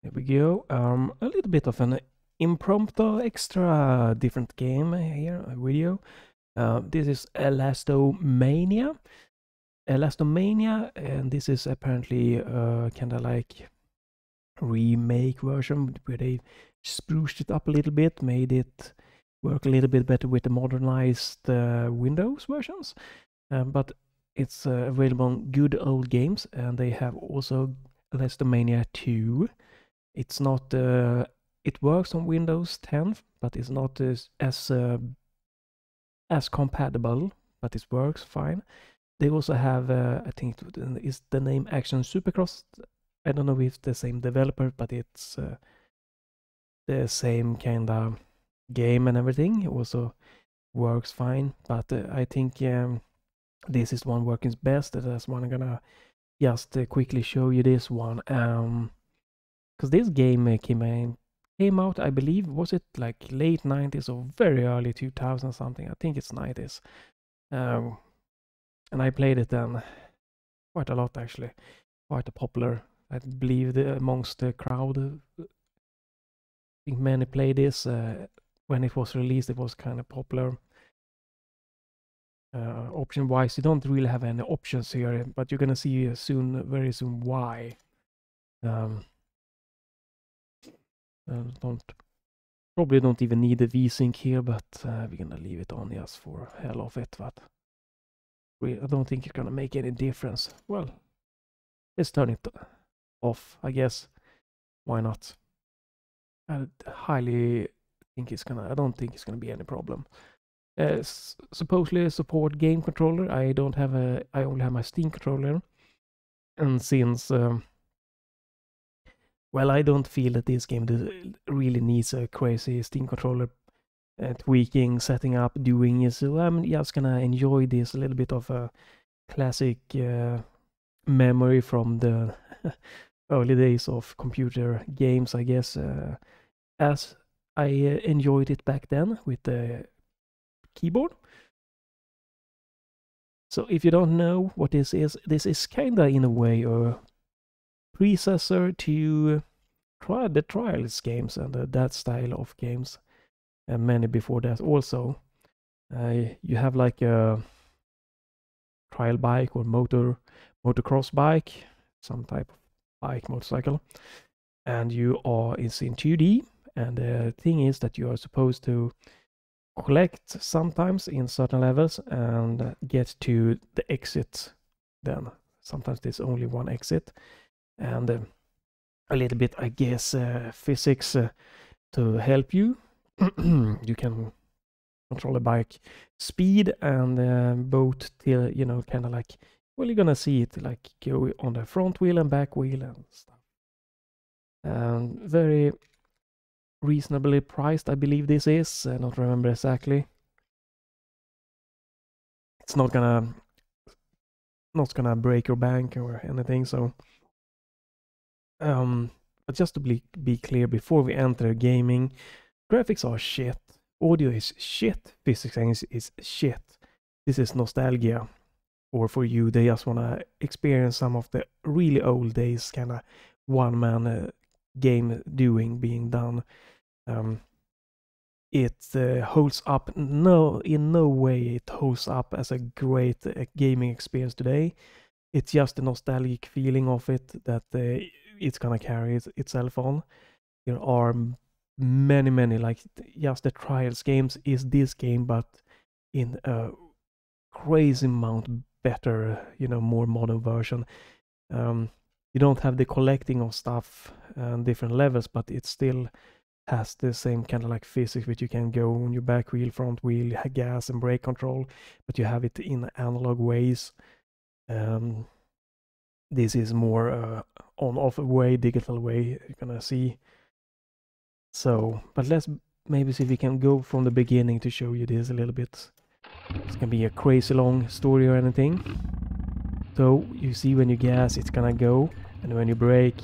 Here we go. A little bit of an impromptu, extra different game here, a video. This is Elasto Mania. Elasto Mania, and this is apparently kind of like remake version where they spruced it up a little bit, made it work a little bit better with the modernized Windows versions. But it's available on good old games, and they have also Elasto Mania 2. It's not. It works on Windows 10, but it's not as compatible. But it works fine. They also have, I think, is the name Action Supercross. I don't know if it's the same developer, but it's the same kind of game and everything. It also works fine. But I think this is one working best. That's one I'm gonna just quickly show you this one. Because this game came out, I believe, was it like late 90s or very early 2000 something? I think it's 90s. And I played it then quite a lot actually. Quite a popular, I believe, amongst the crowd. I think many played this. When it was released, it was kind of popular. Option-wise, you don't really have any options here, but you're gonna see soon, very soon, why. Probably don't even need the VSync here, but we're gonna leave it on just for hell of it. But I don't think it's gonna make any difference. Well, let's turn it off, I guess. Why not? I highly think it's gonna. I don't think it's gonna be any problem. Supposedly support game controller. I don't have a. I only have my Steam controller, and since well, I don't feel that this game really needs a crazy Steam controller tweaking, setting up, doing it. So I'm just gonna enjoy this a little bit of a classic memory from the early days of computer games, I guess, as I enjoyed it back then with the keyboard. So if you don't know what this is kinda in a way a predecessor to the Trials games and that style of games, and many before that also. You have like a trial bike or motocross bike, some type of bike, motorcycle, and it's in 2D, and the thing is that you are supposed to collect sometimes in certain levels and get to the exit. Then sometimes there's only one exit, and a little bit, I guess, physics to help you. You can control the bike speed and both till, you know, kind of like, well, you're gonna see it like go on the front wheel and back wheel and stuff. Very reasonably priced, I believe this is. I don't remember exactly. It's not gonna break your bank or anything. So, but just to be clear, before we enter gaming, graphics are shit, audio is shit, physics is shit. This is nostalgia, or for you, they just wanna experience some of the really old days, kind of one-man game being done. It holds up. No, in no way it holds up as a great gaming experience today. It's just the nostalgic feeling of it that it's gonna carry itself on. There are many, like just the Trials games is this game, but in a crazy amount better, you know, more modern version. You don't have the collecting of stuff and different levels, but it still has the same kind of like physics, which you can go on your back wheel, front wheel, gas and brake control, but you have it in analog ways. This is more on-off way, digital way, you're gonna see. So, but let's maybe see if we can go from the beginning to show you this a little bit. It's gonna be a crazy long story or anything. So you see when you gas, it's gonna go, and when you brake,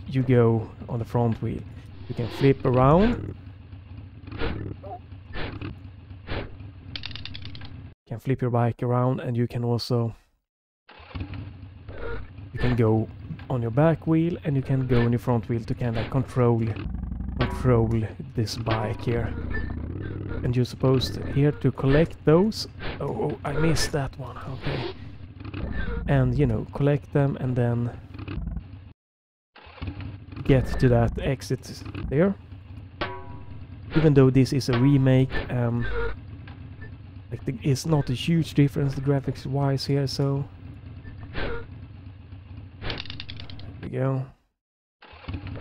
you go on the front wheel. You can flip around. You can flip your bike around, and you can also go on your back wheel, and you can go on your front wheel to kind of control this bike here. And you're supposed here to collect those. Oh, I missed that one. Okay. And, you know, collect them and then get to that exit there. Even though this is a remake, it's not a huge difference graphics wise here, so there we go.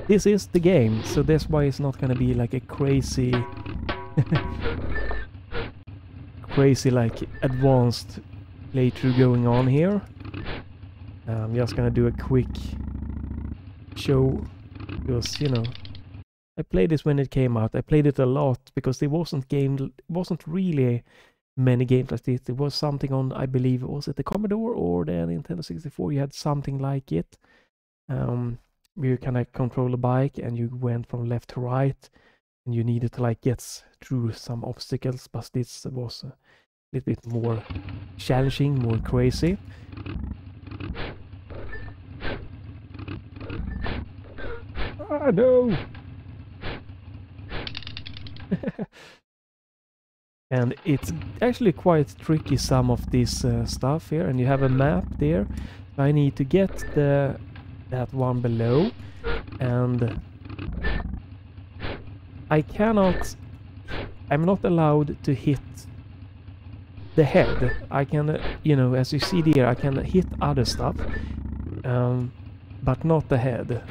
This is the game, so that's why it's not gonna be like a crazy crazy like advanced playthrough going on here. I'm just gonna do a quick show because, you know, I played this when it came out. I played it a lot because there wasn't really many games like this. There was something on, I believe, was it the Commodore or the Nintendo 64? You had something like it. You kind of control a bike and you went from left to right, and you needed to like get through some obstacles, but this was a little bit more challenging, more crazy. Ah, no! And it's actually quite tricky, some of this stuff here, and you have a map there. So I need to get that one below, and I'm not allowed to hit the head. I can, you know, as you see there, I can hit other stuff, but not the head.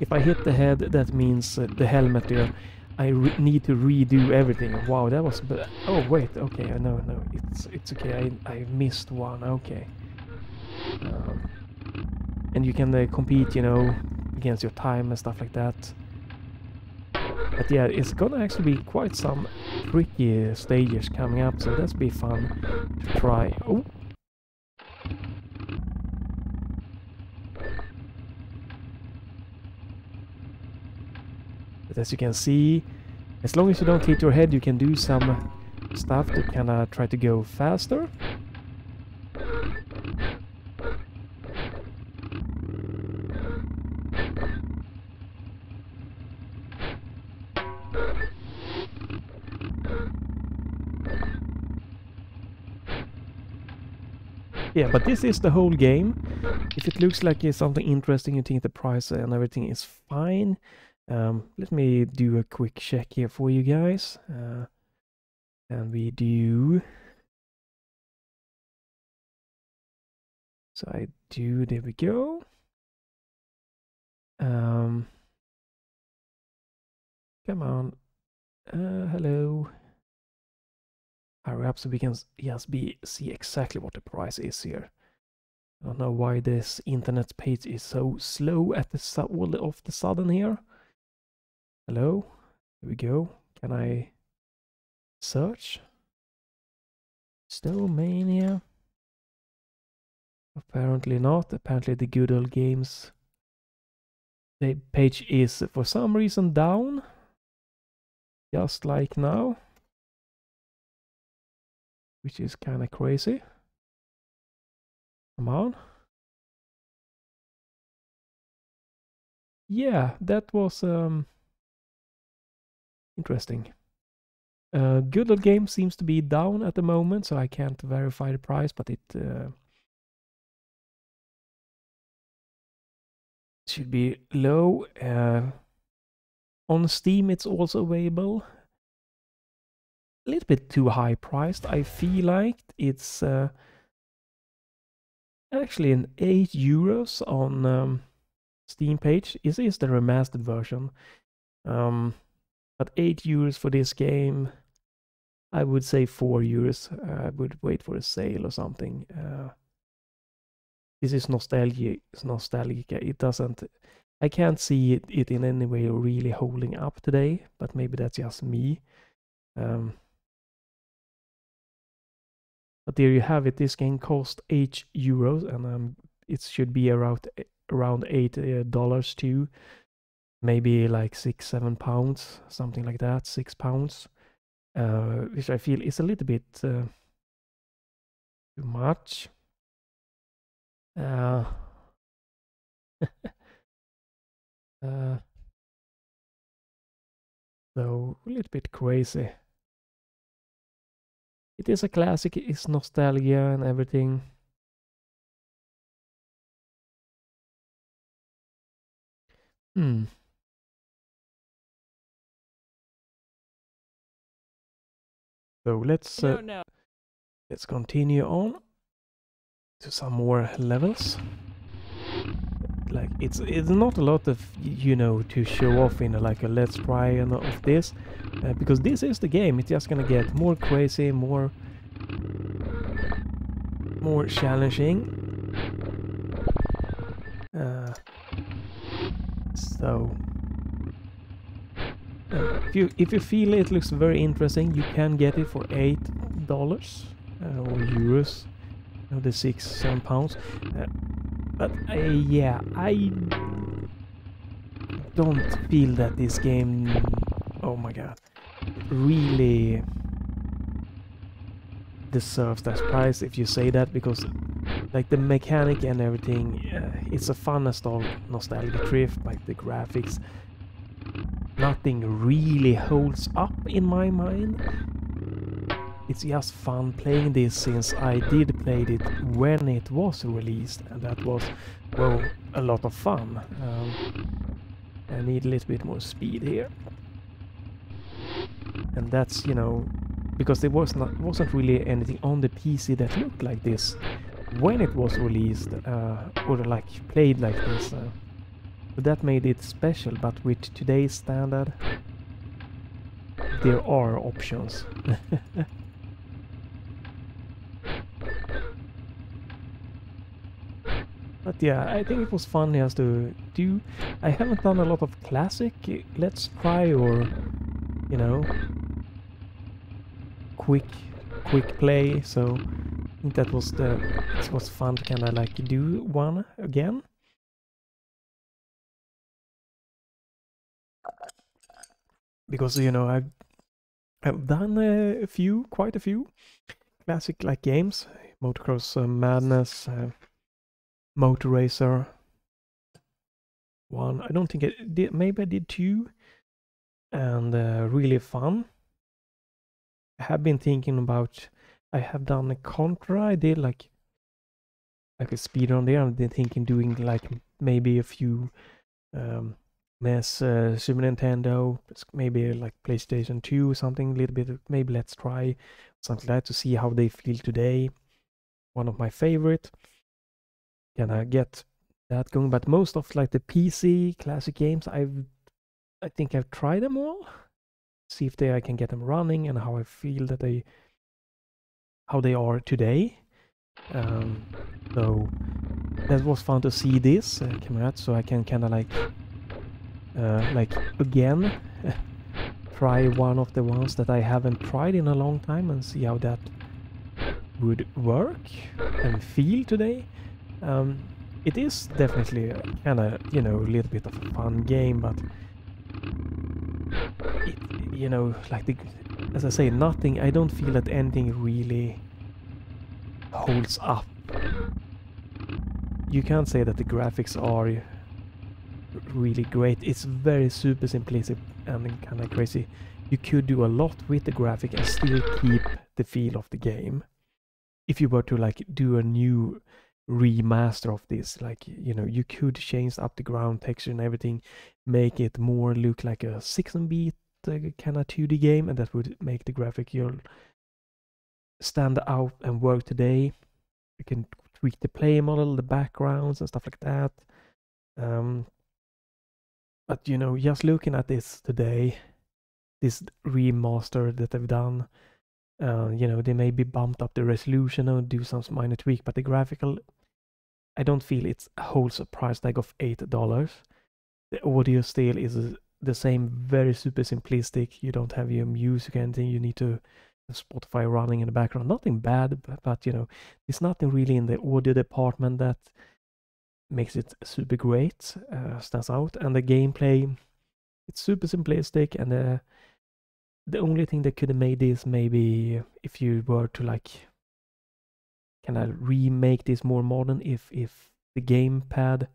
If I hit the head, that means the helmet there. I need to redo everything. Wow, that was... Oh, wait, okay, no, it's okay, I missed one, okay. And you can compete, you know, against your time and stuff like that. But yeah, it's gonna actually be quite some tricky stages coming up, so that's be fun to try. Oh! But as you can see, as long as you don't hit your head, you can do some stuff to kind of try to go faster. Yeah, but this is the whole game. If it looks like it's something interesting, you think the price and everything is fine. Let me do a quick check here for you guys. And we do... So I do, there we go. Come on. Hello. Hurry up so we can just see exactly what the price is here. I don't know why this internet page is so slow at all of the sudden here. Hello? Here we go. Can I search? Elasto Mania? Apparently not. Apparently the good old games. The page is for some reason down. Just like now. Which is kind of crazy. Come on. Yeah, that was interesting. Good old game seems to be down at the moment, so I can't verify the price, but it should be low. On Steam, it's also available. A little bit too high priced, I feel like. It's actually an €8 on Steam page. This is the remastered version. But €8 for this game, I would say €4. I would wait for a sale or something. This is nostalgic. It doesn't... I can't see it in any way really holding up today, but maybe that's just me. But there you have it. This game cost €8, and it should be around $8 too. Maybe like £6-7, something like that. £6, which I feel is a little bit too much. So a little bit crazy. It is a classic, it's nostalgia and everything. Hmm. So let's continue on to some more levels. Like it's not a lot of to show off in like a let's try and of this, because this is the game. It's just gonna get more crazy, more challenging. So if you feel it looks very interesting, you can get it for $8 or euros, the 6-7 pounds. But yeah, I don't feel that this game, oh my god, really deserves that price, if you say that, because like the mechanic and everything, it's a fun nostalgia trip. Like the graphics, nothing really holds up in my mind. It's just fun playing this, since I did play it when it was released, and that was, well, a lot of fun. I need a little bit more speed here, and that's because there wasn't really anything on the PC that looked like this when it was released, or like played like this. So that made it special. But with today's standard, there are options. But yeah, I think it was fun just to do. I haven't done a lot of classic let's try, or quick play, so I think that was it was fun to kind of like do one again. Because I've done quite a few classic like games, Motocross Madness, Motor Racer 1. I don't think I did, maybe I did 2, and really fun. I have been thinking about, I have done a Contra, I did like a speed on there. I've been thinking doing like maybe a few NES, Super Nintendo, maybe like PlayStation 2 or something, a little bit, maybe let's try something like that to see how they feel today. One of my favorite. Can I get that going? But most of like the PC classic games, I think I've tried them all. See if I can get them running, and how I feel that how they are today. So that was fun to see this come out, so I can kind of like again try one of the ones that I haven't tried in a long time, and see how that would work and feel today. It is definitely kind of a little bit of a fun game, but like as I say, nothing. I don't feel that anything really holds up. You can't say that the graphics are really great. It's very super simplistic and kind of crazy. You could do a lot with the graphic and still keep the feel of the game. If you were to like do a new remaster of this, like you could change up the ground texture and everything, make it more look like a 16-bit kind of 2D game, and that would make the graphic stand out and work today. You can tweak the play model, the backgrounds and stuff like that. But just looking at this today, this remaster that they've done, they maybe bumped up the resolution or do some minor tweak, but the graphical, I don't feel it holds a price tag of $8. The audio still is the same, very super simplistic. You don't have your music or anything. You need to Spotify running in the background. Nothing bad, but there's nothing really in the audio department that makes it super great, stands out. And the gameplay, it's super simplistic, and the only thing that could have made this, maybe if you were to like kind of remake this more modern, if the gamepad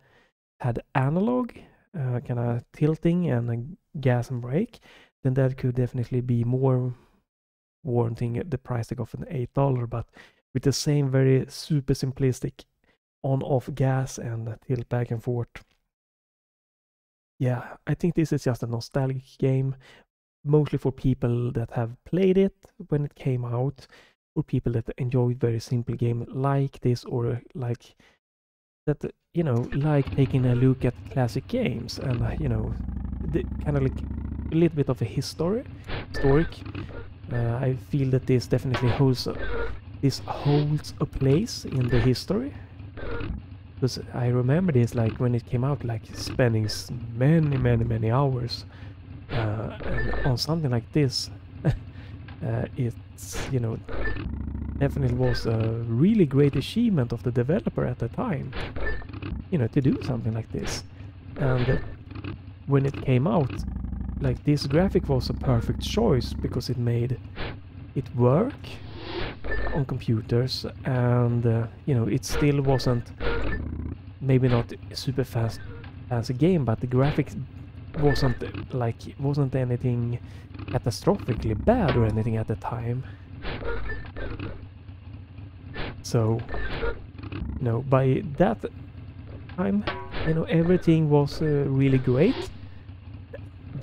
had analog kind of tilting and gas and brake, then that could definitely be more warranting the price tag of an $8. But with the same very super simplistic on-off gas and tilt back and forth, yeah, I think this is just a nostalgic game, mostly for people that have played it when it came out, or people that enjoy very simple game like this, or like that, you know, like taking a look at classic games and, you know, kind of like a little bit of a historic. I feel that this definitely holds a place in the history. Because I remember this, like, when it came out, like, spending many hours on something like this. It's, you know, definitely was a really great achievement of the developer at the time, you know, to do something like this. And when it came out, like, this graphic was a perfect choice because it made it work on computers, and you know, it still wasn't, maybe not super fast as a game, but the graphics wasn't anything catastrophically bad or anything at the time. So, you know, by that time, you know, everything was really great.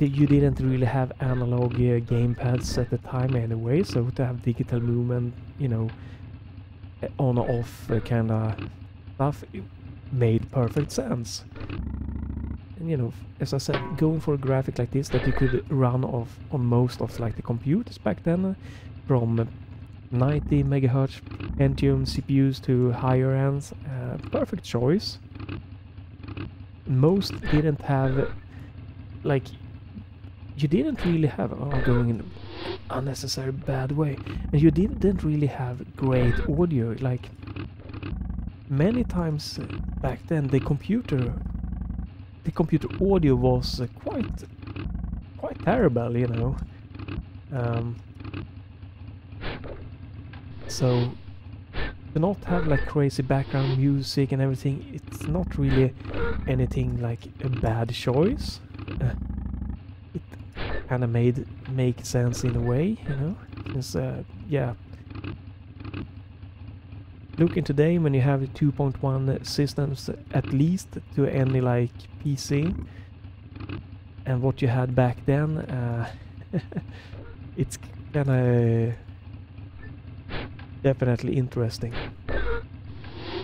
You didn't really have analog gamepads at the time anyway, so to have digital movement, you know, on or off kind of stuff, it made perfect sense. And, you know, as I said, going for a graphic like this that you could run off on most of like the computers back then, from 90 megahertz Pentium CPUs to higher ends, perfect choice. Most didn't have, like, you didn't really have, going in an unnecessary bad way, and you didn't really have great audio. Like, many times back then, the computer audio was quite terrible, you know. So to not have like crazy background music and everything, it's not really anything like a bad choice. It kind of make sense in a way, you know. Since yeah, looking today, when you have 2.1 systems at least to any like PC, and what you had back then, it's kind of definitely interesting,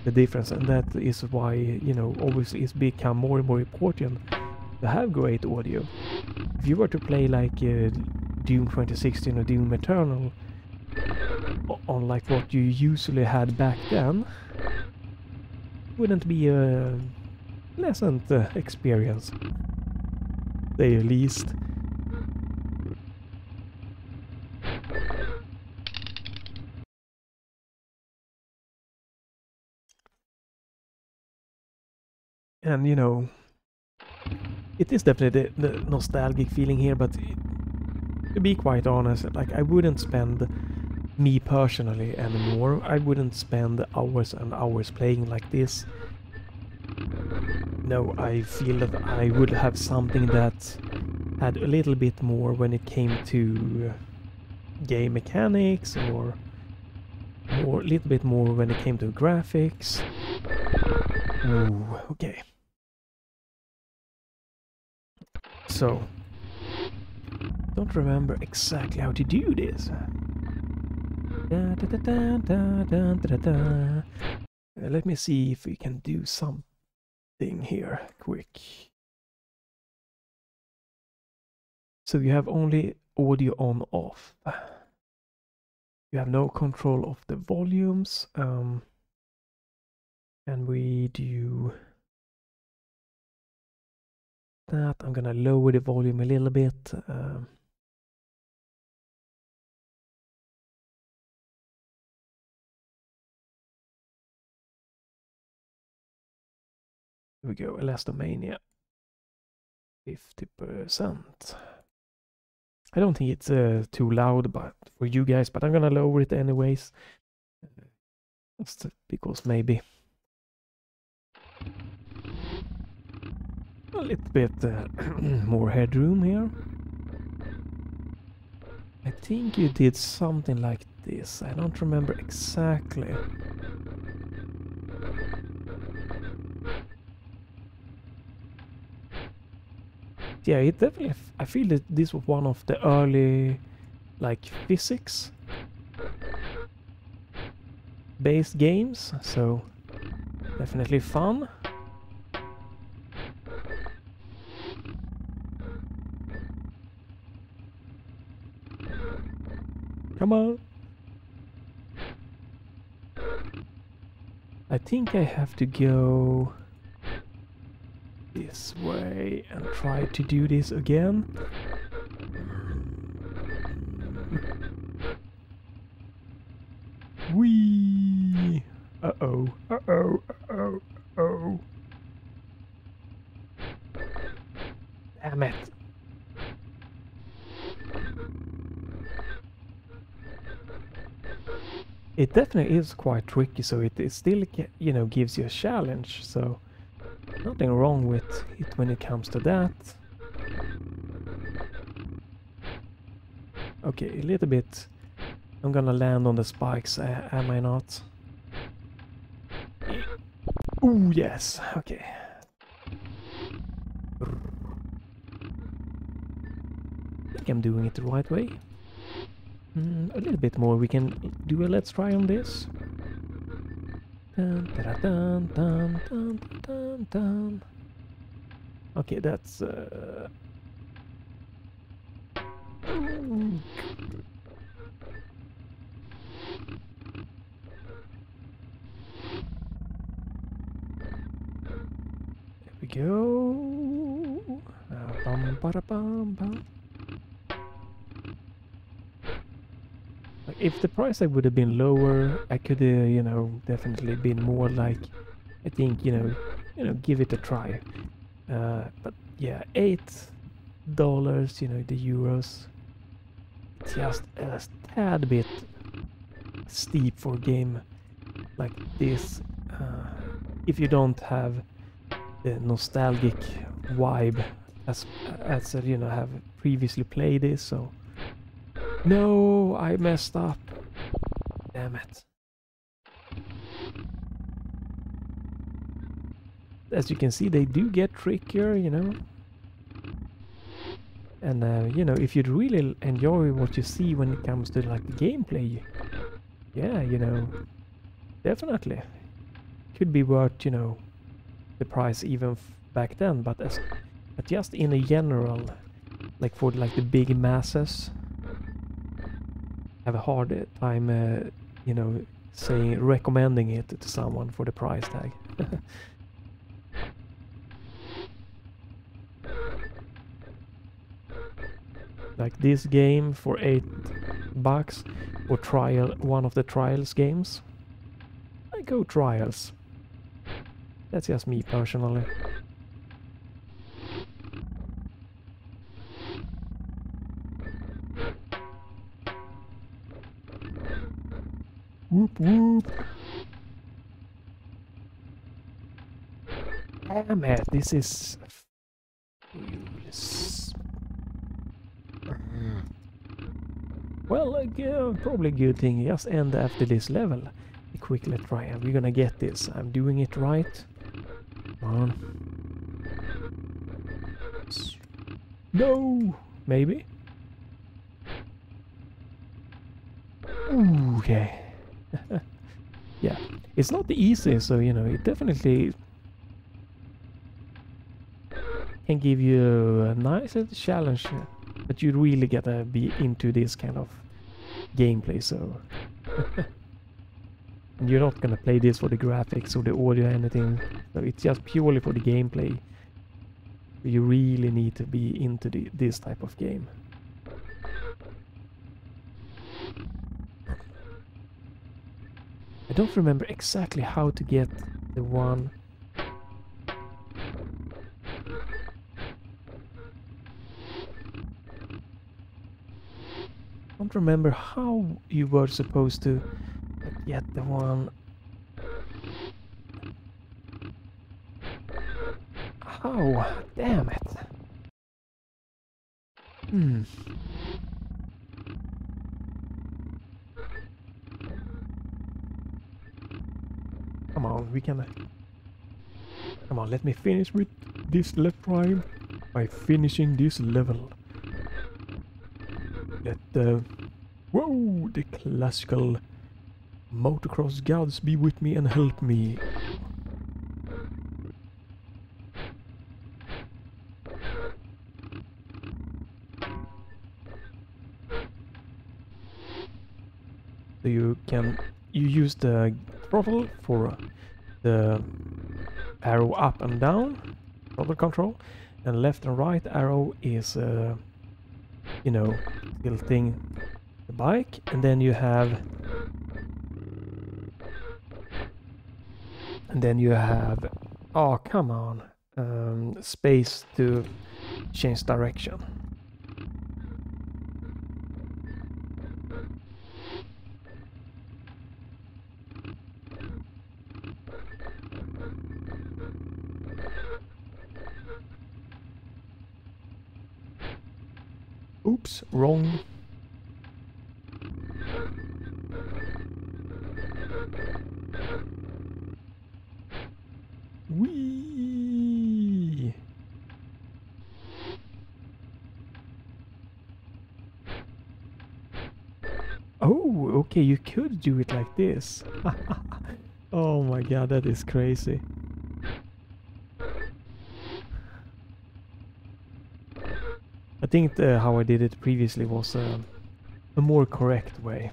the difference. And that is why, you know, obviously it's become more and more important to have great audio. If you were to play like Doom 2016 or Doom Eternal on like what you usually had back then, wouldn't be a pleasant experience, say the least. And, you know, it is definitely the nostalgic feeling here, but to be quite honest, like, I wouldn't spend, me personally anymore, I wouldn't spend hours and hours playing like this. No, I feel that I would have something that had a little bit more when it came to game mechanics, or a little bit more when it came to graphics. Ooh, okay. So, don't remember exactly how to do this. Let me see if we can do something here quick. So you have only audio on off. You have no control of the volumes. And we do that. I'm gonna lower the volume a little bit. Here we go, Elasto Mania. 50%. I don't think it's too loud but for you guys, but I'm gonna lower it anyways. Just because maybe. a little bit more headroom here. I think you did something like this. I don't remember exactly. Yeah, it definitely. I feel that this was one of the early, like, physics based games, so definitely fun. Come on. I think I have to go this way and try to do this again. Whee! Uh-oh, uh-oh, uh-oh, uh-oh. Damn it. It definitely is quite tricky, so it still, you know, gives you a challenge, so nothing wrong with it when it comes to that. Okay, a little bit. I'm gonna land on the spikes, am I not? Ooh, yes, okay. I think I'm doing it the right way. A little bit more. We can do a let's try on this. Dun, dun, dun, dun, dun, dun, dun. Okay, that's there we go. Bum, bada, bum, bum. Like, if the price tag would have been lower, I could, you know, definitely been more like, I think, you know, give it a try. But yeah, $8, you know, the euros. It's just a tad bit steep for a game like this. If you don't have the nostalgic vibe as you know, have previously played this, so no, I messed up. Damn it. As you can see, they do get trickier, you know. And you know, if you really enjoy what you see when it comes to like the gameplay, yeah, you know, definitely could be worth, you know, the price even back then. But just in a general, like for like the big masses, have a hard time, you know, recommending it to someone for the price tag. Like this game for $8 for one of the trials games. I go trials. That's just me personally. Whoop whoop. Damn it, this is well, probably a good thing. Just end after this level. A quick let's try, and we're gonna get this. I'm doing it right. Come on. No! Maybe? Ooh, okay. Yeah, it's not easy, so, you know, it definitely can give you a nice challenge, but you really gotta be into this kind of gameplay, so and you're not gonna play this for the graphics or the audio or anything, so it's just purely for the gameplay. You really need to be into this type of game. I don't remember exactly how to get the one. I don't remember how you were supposed to get the one. Oh, damn it. Come on, we can... Come on, let me finish with this left prime by finishing this level. Let the... Whoa! The classical motocross gods be with me and help me. So you use the throttle for the arrow up and down, throttle control, and left and right arrow is, you know, tilting the bike, and then you have oh come on, space to change direction. Oops, wrong. Whee! Oh, okay, you could do it like this. Oh my god, that is crazy. I think how I did it previously was a more correct way.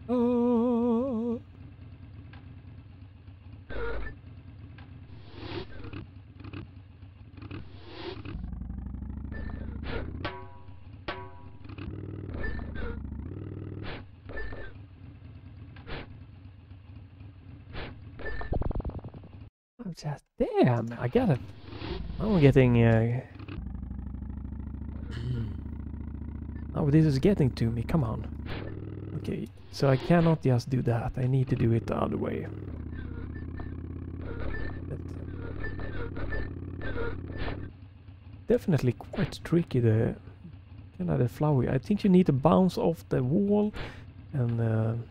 Oh. I'm just damn. I got it. I'm getting. Oh, this is getting to me. Come on. Okay, so I cannot just do that. I need to do it the other way. Definitely quite tricky. The kind of the flowery. I think you need to bounce off the wall and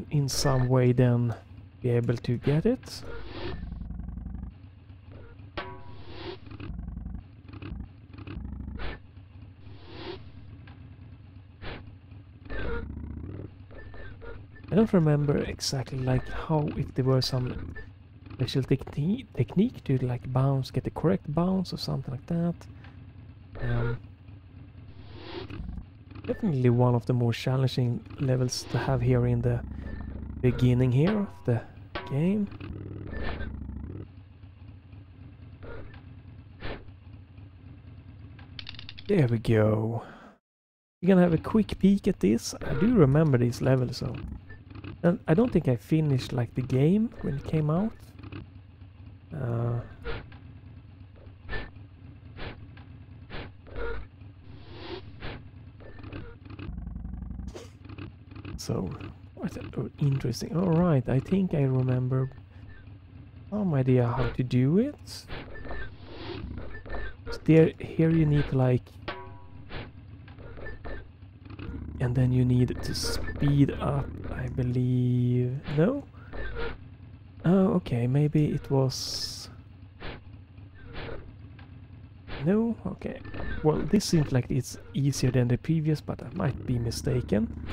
in some way then be able to get it. I don't remember exactly like how, if there were some special technique to like bounce, get the correct bounce or something like that. Definitely one of the more challenging levels to have here in the beginning here of the game. There we go. We're gonna have a quick peek at this. I do remember this level, so... And I don't think I finished like the game when it came out. So, what interesting. Alright, I think I remember some idea how to do it. So here you need to like... And then you need to speed up, I believe... No? Oh, okay, maybe it was... No? Okay. Well, this seems like it's easier than the previous, but I might be mistaken.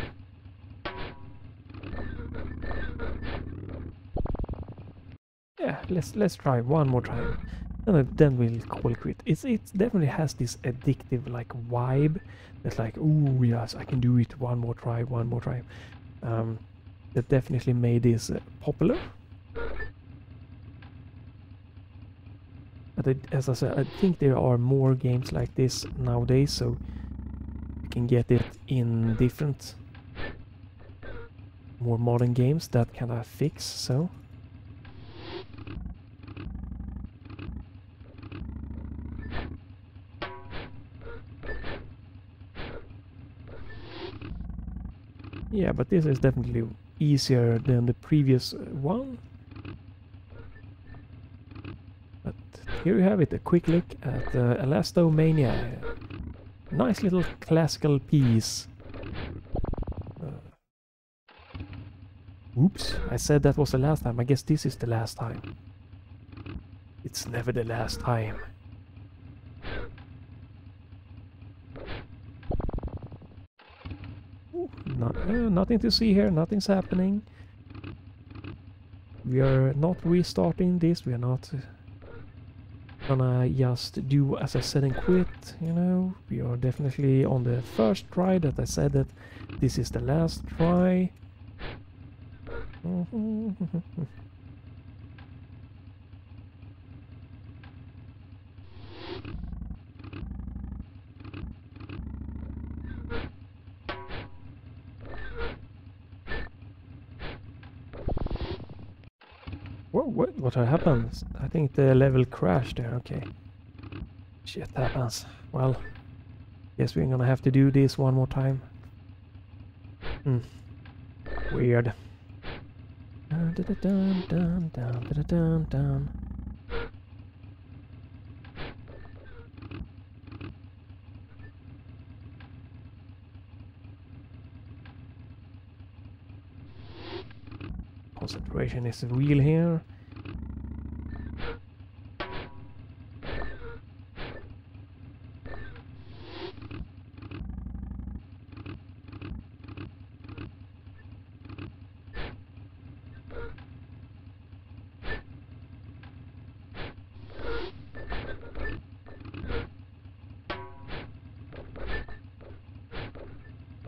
Yeah, let's try one more time. And then we'll call it quit. It definitely has this addictive like vibe. That's like, ooh yes, I can do it. One more try. That definitely made this popular. But as I said, I think there are more games like this nowadays, so you can get it in different, more modern games that kind of fix. So. Yeah, but this is definitely easier than the previous one. But here you have it, a quick look at Elasto Mania. Nice little classical piece. Oops, I said that was the last time. I guess this is the last time. It's never the last time. Ooh, nothing to see here, nothing's happening. We are not restarting this, we are not gonna just do as I said and quit, you know. We are definitely on the first try that I said that this is the last try. Whoa, what happened? I think the level crashed there, okay. Shit happens. Well, guess we're gonna have to do this one more time. Weird. Concentration is real here.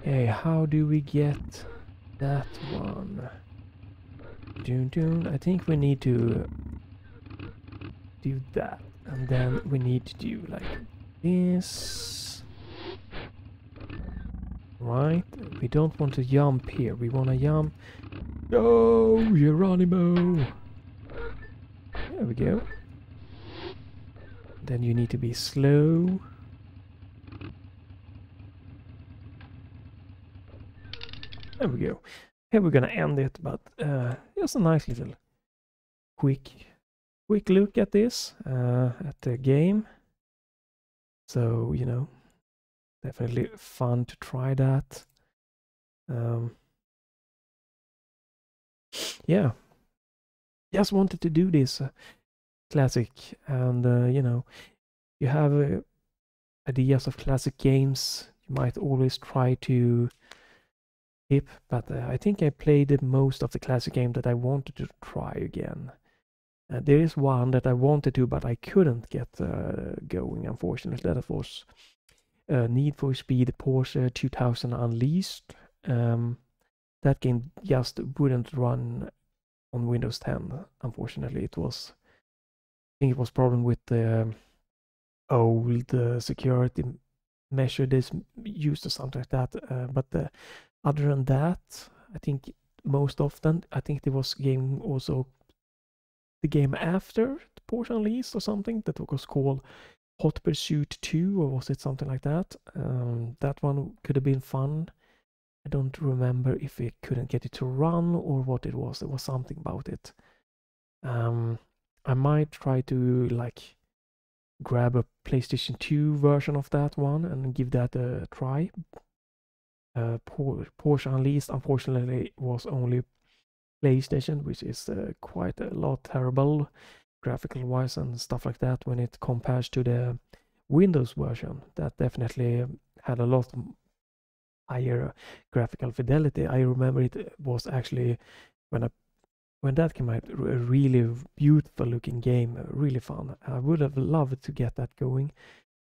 Okay, how do we get that one? I think we need to do that, and then we need to do like this. Right? We don't want to jump here, we want to jump. Go, Geronimo! There we go. Then you need to be slow. There we go. Here we're gonna end it, but just a nice little quick look at this, at the game. So, you know, definitely fun to try that. Yeah, just wanted to do this classic, and you know, you have ideas of classic games you might always try to keep, but I think I played most of the classic game that I wanted to try again. There is one that I wanted to, but I couldn't get going, unfortunately. That was Need for Speed Porsche 2000 Unleashed. That game just wouldn't run on Windows 10, unfortunately. I think it was problem with the old security measure they used or something like that. But other than that, I think most often, I think there was game also the game after the Porsche Unleashed or something that was called Hot Pursuit 2, or was it something like that? That one could have been fun. I don't remember if we couldn't get it to run or what it was. There was something about it. I might try to like grab a PlayStation 2 version of that one and give that a try. Porsche Unleashed, unfortunately, was only PlayStation, which is quite a lot terrible graphical wise and stuff like that when it compares to the Windows version. That definitely had a lot higher graphical fidelity. I remember it was actually when that came out, a really beautiful looking game, really fun. I would have loved to get that going.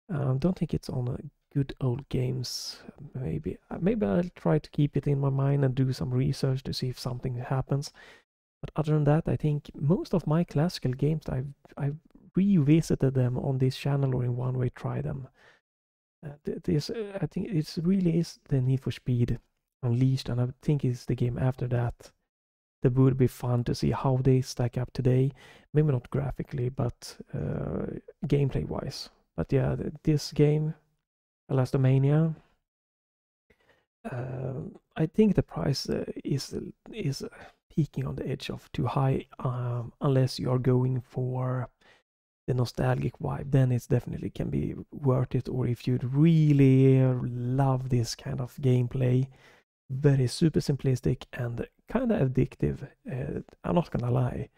Don't think it's on good old games. Maybe I'll try to keep it in my mind and do some research to see if something happens. But other than that, I think most of my classical games, I've revisited them on this channel or in one way try them. I think it really is the Need for Speed Unleashed, and I think it's the game after that that would be fun to see how they stack up today. Maybe not graphically, but gameplay wise. But yeah, this game, Elasto Mania, I think the price is peaking on the edge of too high, unless you are going for the nostalgic vibe. Then it's definitely can be worth it. Or if you really love this kind of gameplay, very super simplistic and kind of addictive. I'm not gonna lie.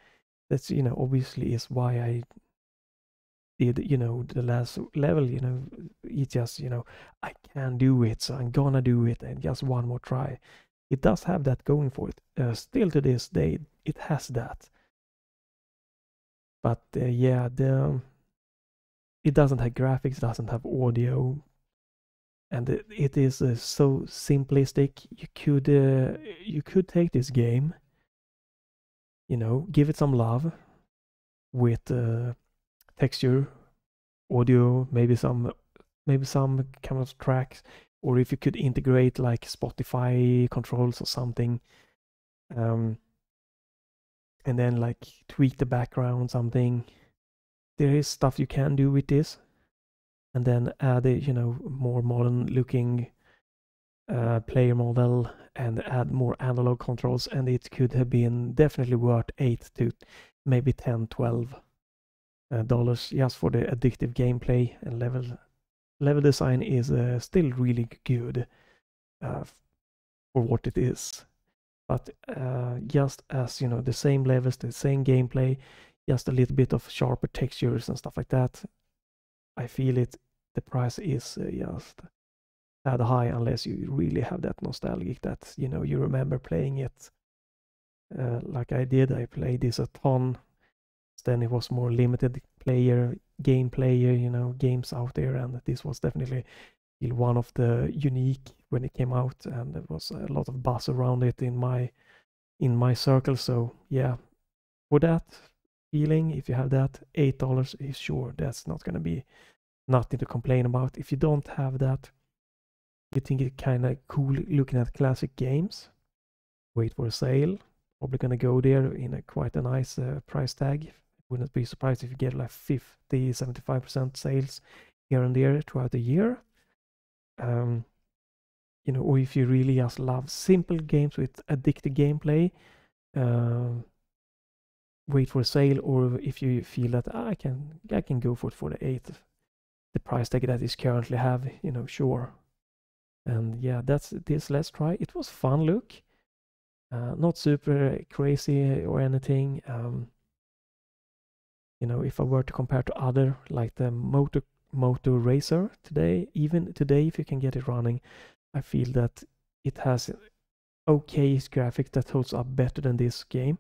That's, obviously is why I did, the last level, it just, I can do it, so I'm gonna do it, and just one more try. It does have that going for it. Still to this day, it has that. But yeah, it doesn't have graphics, doesn't have audio, and it is so simplistic. You could take this game, give it some love with texture, audio, maybe some kind of tracks, or if you could integrate like Spotify controls or something, and then like tweak the background something. There is stuff you can do with this, and then add a more modern looking player model and add more analog controls, and it could have been definitely worth 8 to maybe 10, $12 just for the addictive gameplay, and level design is still really good for what it is. But just as the same levels, the same gameplay, just a little bit of sharper textures and stuff like that, I feel the price is just that high, unless you really have that nostalgic that you remember playing it like I did. I played this a ton. Then it was more limited game player, games out there, and this was definitely one of the unique when it came out, and there was a lot of buzz around it in my circle. So yeah, for that feeling, if you have that, $8 is sure, that's not going to be nothing to complain about. If you don't have that, you think it's kind of cool looking at classic games, wait for a sale. Probably going to go there in quite a nice price tag. Wouldn't be surprised if you get like 50-75% sales here and there throughout the year. Or if you really just love simple games with addictive gameplay, wait for a sale. Or if you feel that I can go for it for the price tag that is currently have, sure. And yeah, that's this Let's Try. It was fun look, not super crazy or anything. If I were to compare to other, like the Moto Racer today, even today, if you can get it running, I feel that it has okay graphics that holds up better than this game.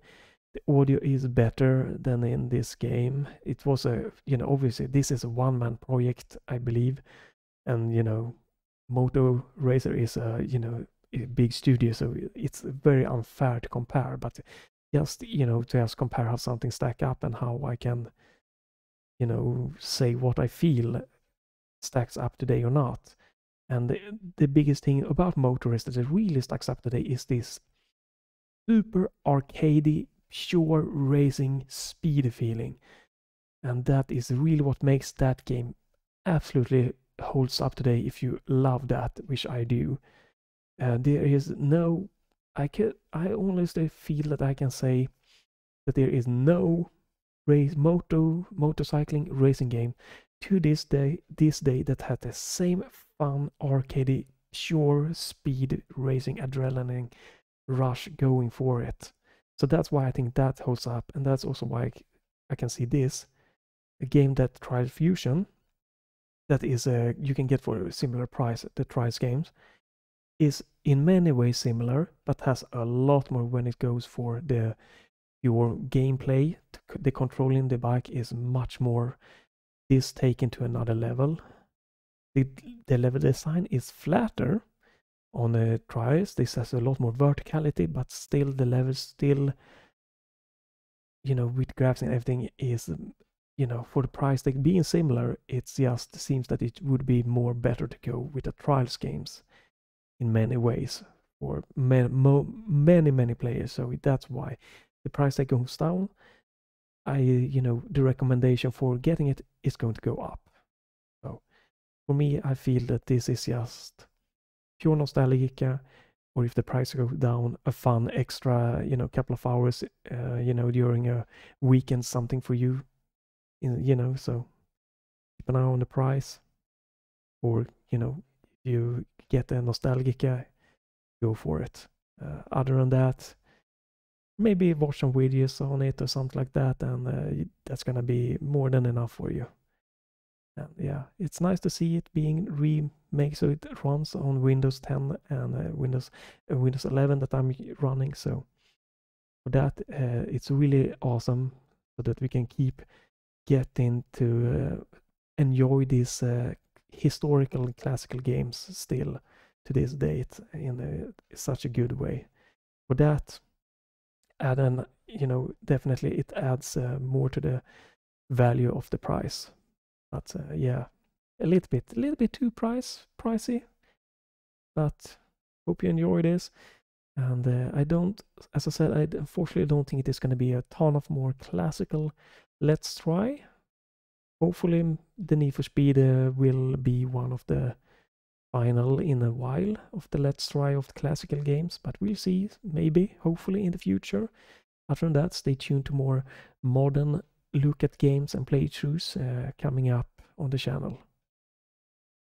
The audio is better than in this game. It was obviously this is a one-man project, I believe, and Moto Racer is a big studio, so it's very unfair to compare. But just to just compare how something stack up and how I can say what I feel stacks up today or not. And the biggest thing about Motor is that it really stacks up today is this super arcadey, pure racing speed feeling. And that is really what makes that game absolutely holds up today if you love that, which I do. There is no, I honestly feel that I can say that there is no motorcycling racing game to this day that had the same fun, arcadey, pure speed racing adrenaline rush going for it. So that's why I think that holds up, and that's also why I can see this a game that Trials Fusion, that is you can get for a similar price. The Trials games is in many ways similar, but has a lot more when it goes for your gameplay. The controlling the bike is much more this taken to another level. The level design is flatter on the Trials. This has a lot more verticality, but still the levels still, with graphs and everything is, for the price tag being similar, it just seems that it would be more better to go with the Trials games in many ways for many players. So that's why the price tag goes down. The recommendation for getting it is going to go up. So for me, I feel that this is just if you're nostalgic, or if the price goes down, a fun extra, couple of hours, during a weekend, something for you, so keep an eye on the price. Or, if you get a nostalgica, go for it. Other than that, maybe watch some videos on it or something like that, and that's gonna be more than enough for you. And yeah, it's nice to see it being remade, so it runs on Windows 10 and Windows 11 that I'm running. So for that, it's really awesome, so that we can keep getting to enjoy these historical and classical games still to this date in such a good way. For that, and then definitely it adds more to the value of the price. But yeah, a little bit too pricey. But hope you enjoy this. And I don't, as I said, I unfortunately don't think it is going to be a ton of more classical Let's Try. Hopefully the Need for Speed will be one of the final in a while of the Let's Try of the classical games, but we'll see, maybe, hopefully in the future. Other than that, stay tuned to more modern look at games and playthroughs coming up on the channel.